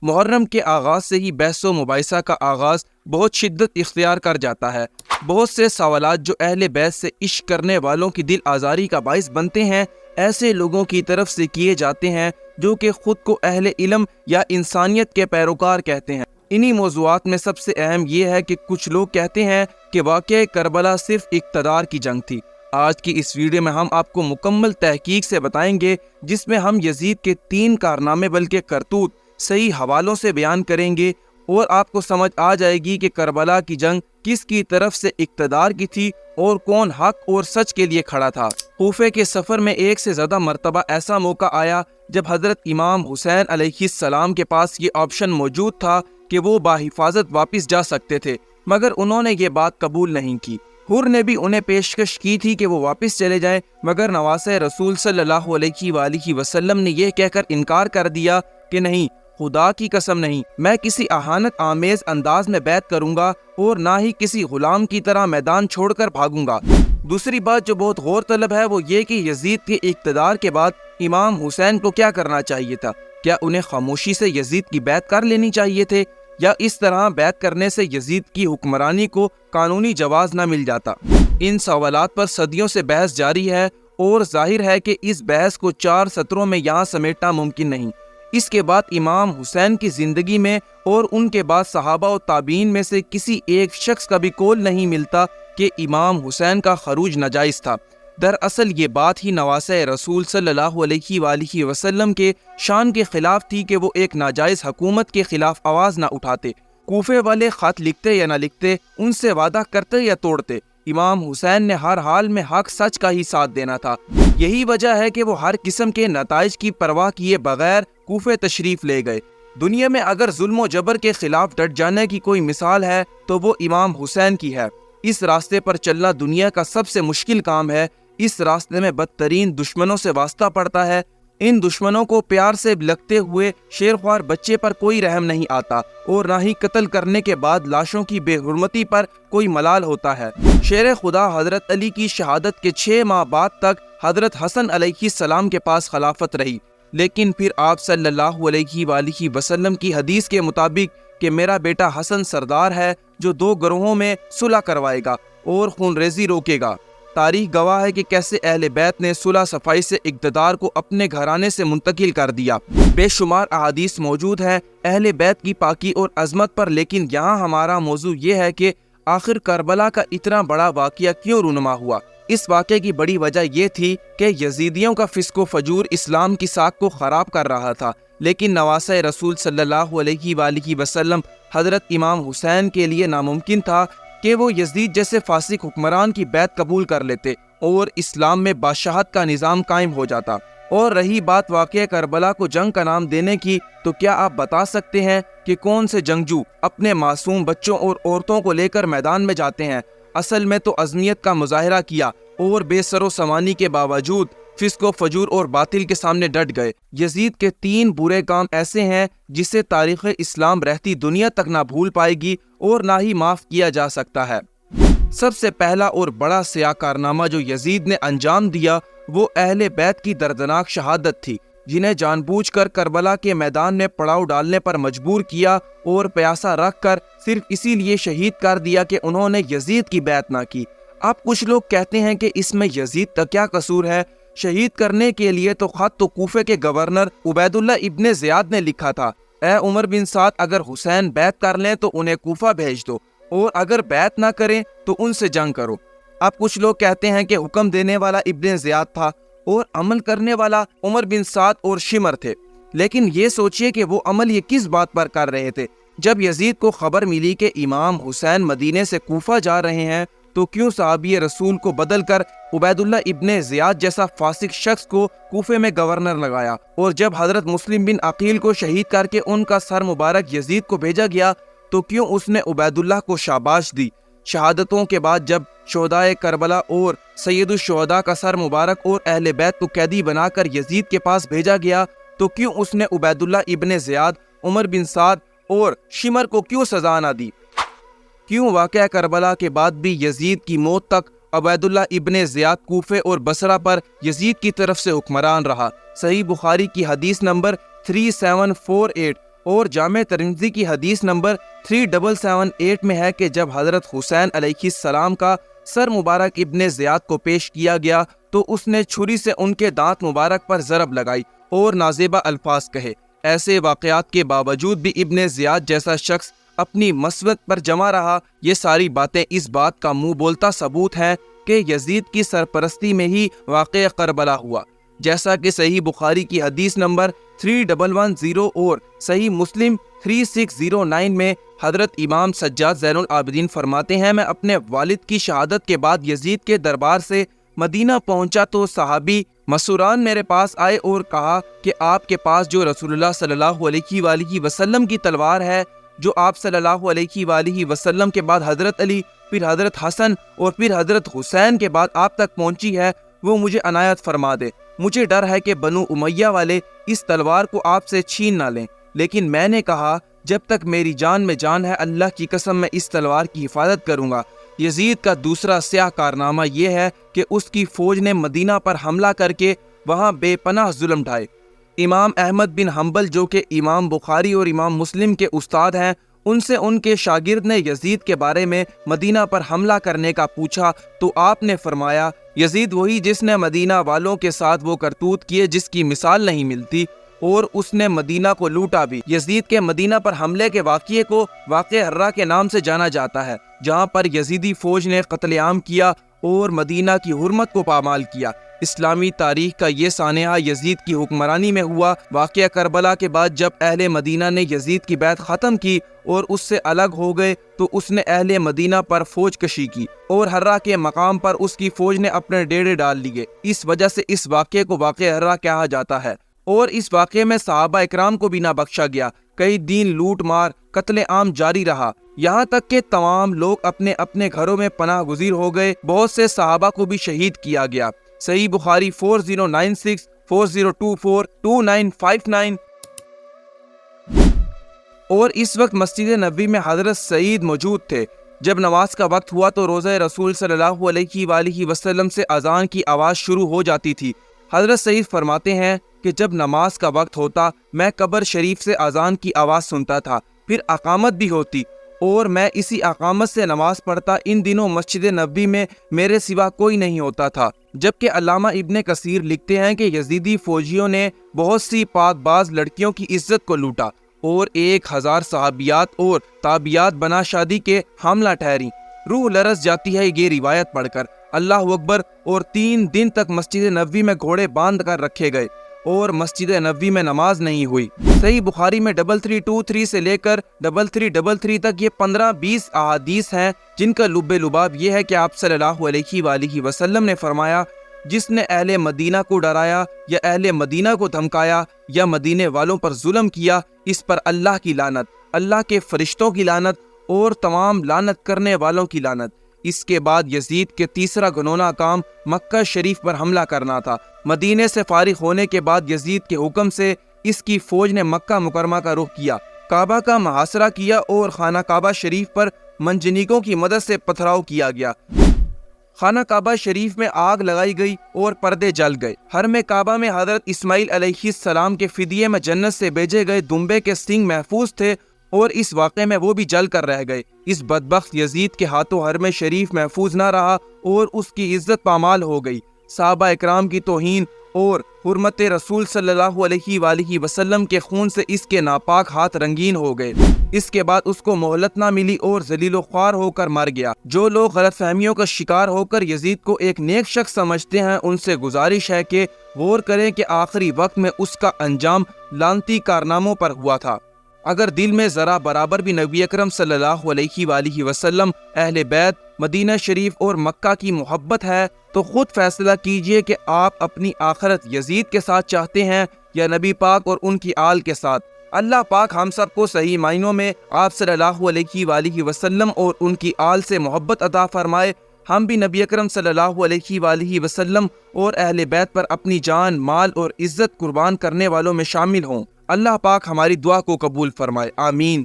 محرم کے آغاز سے ہی بحث و مباحثہ کا آغاز بہت شدت اختیار کر جاتا ہے۔ بہت سے سوالات جو اہل بیت سے عشق کرنے والوں کی دل آزاری کا باعث بنتے ہیں، ایسے لوگوں کی طرف سے کیے جاتے ہیں جو کہ خود کو اہل علم یا انسانیت کے پیروکار کہتے ہیں۔ انہی موضوعات میں سب سے اہم یہ ہے کہ کچھ لوگ کہتے ہیں کہ واقعہ کربلا صرف اقتدار کی جنگ تھی۔ آج کی اس ویڈیو میں ہم آپ کو مکمل تحقیق سے بتائیں گے، جس میں ہم یزید کے 3 کارنامے بلکہ کرتوت صحیح حوالوں سے بیان کریں گے، اور آپ کو سمجھ آ جائے گی کہ کربلا کی جنگ کس کی طرف سے اقتدار کی تھی اور کون حق اور سچ کے لیے کھڑا تھا۔ کوفے کے سفر میں ایک سے زیادہ مرتبہ ایسا موقع آیا جب حضرت امام حسین علیہ السلام کے پاس یہ آپشن موجود تھا کہ وہ باحفاظت واپس جا سکتے تھے، مگر انہوں نے یہ بات قبول نہیں کی۔ حر نے بھی انہیں پیشکش کی تھی کہ وہ واپس چلے جائیں، مگر نواسۂ رسول صلی اللہ علیہ وآلہ وسلم نے یہ کہہ کر انکار کر دیا کہ نہیں، خدا کی قسم نہیں، میں کسی اہانت آمیز انداز میں بیعت کروں گا اور نہ ہی کسی غلام کی طرح میدان چھوڑ کر بھاگوں گا۔ دوسری بات جو بہت غور طلب ہے وہ یہ کہ یزید کے اقتدار کے بعد امام حسین کو کیا کرنا چاہیے تھا؟ کیا انہیں خاموشی سے یزید کی بیعت کر لینی چاہیے تھے، یا اس طرح بیعت کرنے سے یزید کی حکمرانی کو قانونی جواز نہ مل جاتا؟ ان سوالات پر صدیوں سے بحث جاری ہے، اور ظاہر ہے کہ اس بحث کو 4 سطروں میں یہاں سمیٹنا ممکن نہیں۔ اس کے بعد امام حسین کی زندگی میں اور ان کے بعد صحابہ و تابعین میں سے کسی ایک شخص کا بھی قول نہیں ملتا کہ امام حسین کا خروج ناجائز تھا۔ دراصل یہ بات ہی نواسۂ رسول صلی اللہ علیہ وآلہ وسلم کے شان کے خلاف تھی کہ وہ ایک ناجائز حکومت کے خلاف آواز نہ اٹھاتے۔ کوفے والے خط لکھتے یا نہ لکھتے، ان سے وعدہ کرتے یا توڑتے، امام حسین نے ہر حال میں حق سچ کا ہی ساتھ دینا تھا۔ یہی وجہ ہے کہ وہ ہر قسم کے نتائج کی پرواہ کیے بغیر کوفے تشریف لے گئے۔ دنیا میں اگر ظلم و جبر کے خلاف ڈٹ جانے کی کوئی مثال ہے تو وہ امام حسین کی ہے۔ اس راستے پر چلنا دنیا کا سب سے مشکل کام ہے۔ اس راستے میں بدترین دشمنوں سے واسطہ پڑتا ہے۔ ان دشمنوں کو پیار سے لگتے ہوئے شیرخوار بچے پر کوئی رحم نہیں آتا، اور نہ ہی قتل کرنے کے بعد لاشوں کی بے حرمتی پر کوئی ملال ہوتا ہے۔ شیر خدا حضرت علی کی شہادت کے 6 ماہ بعد تک حضرت حسن علیہ السلام کے پاس خلافت رہی، لیکن پھر آپ صلی اللہ علیہ وآلہ وسلم کی حدیث کے مطابق کہ میرا بیٹا حسن سردار ہے جو 2 گروہوں میں صلح کروائے گا اور خون ریزی روکے گا۔ تاریخ گواہ ہے کہ کیسے اہل بیت نے صلح صفائی سے اقتدار کو اپنے گھرانے سے منتقل کر دیا۔ بے شمار احادیث موجود ہیں اہل بیت کی پاکی اور عظمت پر، لیکن یہاں ہمارا موضوع یہ ہے کہ آخر کربلا کا اتنا بڑا واقعہ کیوں رونما ہوا؟ اس واقعے کی بڑی وجہ یہ تھی کہ یزیدیوں کا فسق و فجور اسلام کی ساکھ کو خراب کر رہا تھا، لیکن نواسۂ رسول صلی اللہ علیہ وآلہ وسلم حضرت امام حسین کے لیے ناممکن تھا کہ وہ یزید جیسے فاسق حکمران کی بیعت قبول کر لیتے اور اسلام میں بادشاہت کا نظام قائم ہو جاتا۔ اور رہی بات واقعہ کربلا کو جنگ کا نام دینے کی، تو کیا آپ بتا سکتے ہیں کہ کون سے جنگجو اپنے معصوم بچوں اور عورتوں کو لے کر میدان میں جاتے ہیں؟ اصل میں تو عظمیت کا مظاہرہ کیا اور بے سر و سامانی کے باوجود فسق و فجور اور باطل کے سامنے ڈٹ گئے۔ یزید کے 3 برے کام ایسے ہیں جسے تاریخ اسلام رہتی دنیا تک نہ بھول پائے گی اور نہ ہی معاف کیا جا سکتا ہے۔ سب سے پہلا اور بڑا سیاہ کارنامہ جو یزید نے انجام دیا وہ اہل بیت کی دردناک شہادت تھی، جنہیں جان بوجھ کر کربلا کے میدان میں پڑاؤ ڈالنے پر مجبور کیا اور پیاسا رکھ کر صرف اسی لیے شہید کر دیا کہ انہوں نے یزید کی بیعت نہ کی۔ اب کچھ لوگ کہتے ہیں کہ اس میں یزید کا کیا قصور ہے؟ شہید کرنے کے لیے تو خط تو کوفے کے گورنر عبید اللہ ابن زیاد نے لکھا تھا، اے عمر بن سعد، اگر حسین بیعت کر لیں تو انہیں کوفہ بھیج دو، اور اگر بیعت نہ کریں تو ان سے جنگ کرو۔ اب کچھ لوگ کہتے ہیں کہ حکم دینے والا ابن زیاد تھا اور عمل کرنے والا عمر بن سعد اور شمر تھے، لیکن یہ سوچئے کہ وہ عمل یہ کس بات پر کر رہے تھے؟ جب یزید کو خبر ملی کہ امام حسین مدینے سے کوفہ جا رہے ہیں تو کیوں صحابی رسول کو بدل کر عبید اللہ ابن زیاد جیسا فاسق شخص کو کوفے میں گورنر لگایا؟ اور جب حضرت مسلم بن عقیل کو شہید کر کے ان کا سر مبارک یزید کو بھیجا گیا تو کیوں اس نے عبید اللہ کو شاباش دی؟ شہادتوں کے بعد جب شہدائے کربلا اور سید الشہداء کا سر مبارک اور اہل بیت کو قیدی بنا کر یزید کے پاس بھیجا گیا تو کیوں اس نے عبید اللہ ابن زیاد، عمر بن سعد اور شمر کو کیوں سزا نہ دی؟ کیوں واقعہ کربلا کے بعد بھی یزید کی موت تک عبید اللہ ابن زیاد کوفے اور بصرہ پر یزید کی طرف سے حکمران رہا؟ صحیح بخاری کی حدیث نمبر 3748، اور جامع ترمذی کی حدیث نمبر 3778 میں ہے کہ جب حضرت حسین علیہ السلام کا سر مبارک ابن زیاد کو پیش کیا گیا تو اس نے چھری سے ان کے دانت مبارک پر ضرب لگائی اور نازیبہ الفاظ کہے۔ ایسے واقعات کے باوجود بھی ابن زیاد جیسا شخص اپنی مسلط پر جمع رہا۔ یہ ساری باتیں اس بات کا منہ بولتا ثبوت ہیں کہ یزید کی سرپرستی میں ہی واقعہ کربلا ہوا، جیسا کہ صحیح بخاری کی حدیث نمبر 3110 اور صحیح مسلم 3609 میں حضرت امام سجاد زین العابدین فرماتے ہیں، میں اپنے والد کی شہادت کے بعد یزید کے دربار سے مدینہ پہنچا تو صحابی مسوران میرے پاس آئے اور کہا کہ آپ کے پاس جو رسول اللہ صلی اللہ علیہ وآلہ وسلم کی تلوار ہے، جو آپ صلی اللہ علیہ وآلہ وسلم کے بعد حضرت علی، پھر حضرت حسن اور پھر حضرت حسین کے بعد آپ تک پہنچی ہے، وہ مجھے عنایت فرما دے۔ مجھے ڈر ہے کہ بنو امیہ والے اس تلوار کو آپ سے چھین نہ لیں۔ لیکن میں نے کہا جب تک میری جان میں جان ہے اللہ کی قسم میں اس تلوار کی حفاظت کروں گا۔ یزید کا دوسرا سیاہ کارنامہ یہ ہے کہ اس کی فوج نے مدینہ پر حملہ کر کے وہاں بے پناہ ظلم ڈھائے۔ امام احمد بن حنبل جو کہ امام بخاری اور امام مسلم کے استاد ہیں، ان سے ان کے شاگرد نے یزید کے بارے میں مدینہ پر حملہ کرنے کا پوچھا تو آپ نے فرمایا یزید وہی جس نے مدینہ والوں کے ساتھ وہ کرتوت کیے جس کی مثال نہیں ملتی، اور اس نے مدینہ کو لوٹا بھی۔ یزید کے مدینہ پر حملے کے واقعے کو واقعہ حرہ کے نام سے جانا جاتا ہے، جہاں پر یزیدی فوج نے قتل عام کیا اور مدینہ کی حرمت کو پامال کیا۔ اسلامی تاریخ کا یہ سانحہ یزید کی حکمرانی میں ہوا۔ واقعہ کربلا کے بعد جب اہل مدینہ نے یزید کی بیعت ختم کی اور اس سے الگ ہو گئے تو اس نے اہل مدینہ پر فوج کشی کی اور حرہ کے مقام پر اس کی فوج نے اپنے ڈیرے ڈال لیے۔ اس وجہ سے اس واقعے کو واقعہ حرہ کہا جاتا ہے، اور اس واقعے میں صحابہ اکرام کو بھی نہ بخشا گیا۔ کئی دن لوٹ مار قتل عام جاری رہا، یہاں تک کہ تمام لوگ اپنے اپنے گھروں میں پناہ گزیر ہو گئے۔ بہت سے صحابہ کو بھی شہید کیا گیا۔ صحیح بخاری 4096، 4024، 2959۔ اور اس وقت مسجد نبوی میں حضرت سعید موجود تھے۔ جب نماز کا وقت ہوا تو روضہ رسول صلی اللہ علیہ وآلہ وسلم سے اذان کی آواز شروع ہو جاتی تھی۔ حضرت سعید فرماتے ہیں کہ جب نماز کا وقت ہوتا میں قبر شریف سے اذان کی آواز سنتا تھا، پھر اقامت بھی ہوتی اور میں اسی اقامت سے نماز پڑھتا۔ ان دنوں مسجد نبوی میں میرے سوا کوئی نہیں ہوتا تھا۔ جبکہ علامہ ابن کثیر لکھتے ہیں کہ یزیدی فوجیوں نے بہت سی پاک باز لڑکیوں کی عزت کو لوٹا اور 1000 صحابیات اور تابعیات بنا شادی کے حاملہ ٹھہری۔ روح لرز جاتی ہے یہ روایت پڑھ کر۔ اللہ اکبر۔ اور 3 دن تک مسجد نبوی میں گھوڑے باندھ کر رکھے گئے اور مسجد نبوی میں نماز نہیں ہوئی۔ صحیح بخاری میں 3323 سے لے کر 3333 تک یہ 15-20 احادیث ہیں جن کا لب لباب یہ ہے کہ آپ صلی اللہ علیہ وآلہ وسلم نے فرمایا جس نے اہل مدینہ کو ڈرایا یا اہل مدینہ کو دھمکایا یا مدینے والوں پر ظلم کیا، اس پر اللہ کی لعنت، اللہ کے فرشتوں کی لعنت اور تمام لعنت کرنے والوں کی لعنت۔ اس کے بعد یزید کے تیسرا گنونا کام مکہ شریف پر حملہ کرنا تھا۔ مدینے سے فارغ ہونے کے بعد یزید کے حکم سے اس کی فوج نے مکہ مکرمہ کا رخ کیا، کعبہ کا محاصرہ کیا اور خانہ کعبہ شریف پر منجنیقوں کی مدد سے پتھراؤ کیا گیا۔ خانہ کعبہ شریف میں آگ لگائی گئی اور پردے جل گئے۔ حرم کعبہ میں حضرت اسماعیل علیہ السلام کے فدیے میں جنت سے بھیجے گئے دمبے کے سینگ محفوظ تھے اور اس واقعے میں وہ بھی جل کر رہ گئے۔ اس بدبخت یزید کے ہاتھوں حرم شریف محفوظ نہ رہا اور اس کی عزت پامال ہو گئی۔ صحابہ اکرام کی توہین اور حرمت رسول صلی اللہ علیہ وآلہ وسلم کے خون سے اس کے ناپاک ہاتھ رنگین ہو گئے۔ اس کے بعد اس کو مہلت نہ ملی اور ذلیل و خوار ہو کر مر گیا۔ جو لوگ غلط فہمیوں کا شکار ہو کر یزید کو ایک نیک شخص سمجھتے ہیں ان سے گزارش ہے کہ غور کریں کہ آخری وقت میں اس کا انجام لعنتی کارناموں پر ہوا تھا۔ اگر دل میں ذرا برابر بھی نبی اکرم صلی اللہ علیہ وآلہ وسلم، اہل بیت، مدینہ شریف اور مکہ کی محبت ہے تو خود فیصلہ کیجئے کہ آپ اپنی آخرت یزید کے ساتھ چاہتے ہیں یا نبی پاک اور ان کی آل کے ساتھ۔ اللہ پاک ہم سب کو صحیح معنوں میں آپ صلی اللہ علیہ وآلہ وسلم اور ان کی آل سے محبت عطا فرمائے۔ ہم بھی نبی اکرم صلی اللہ علیہ وآلہ وسلم اور اہل بیت پر اپنی جان، مال اور عزت قربان کرنے والوں میں شامل ہوں۔ اللہ پاک ہماری دعا کو قبول فرمائے، آمین۔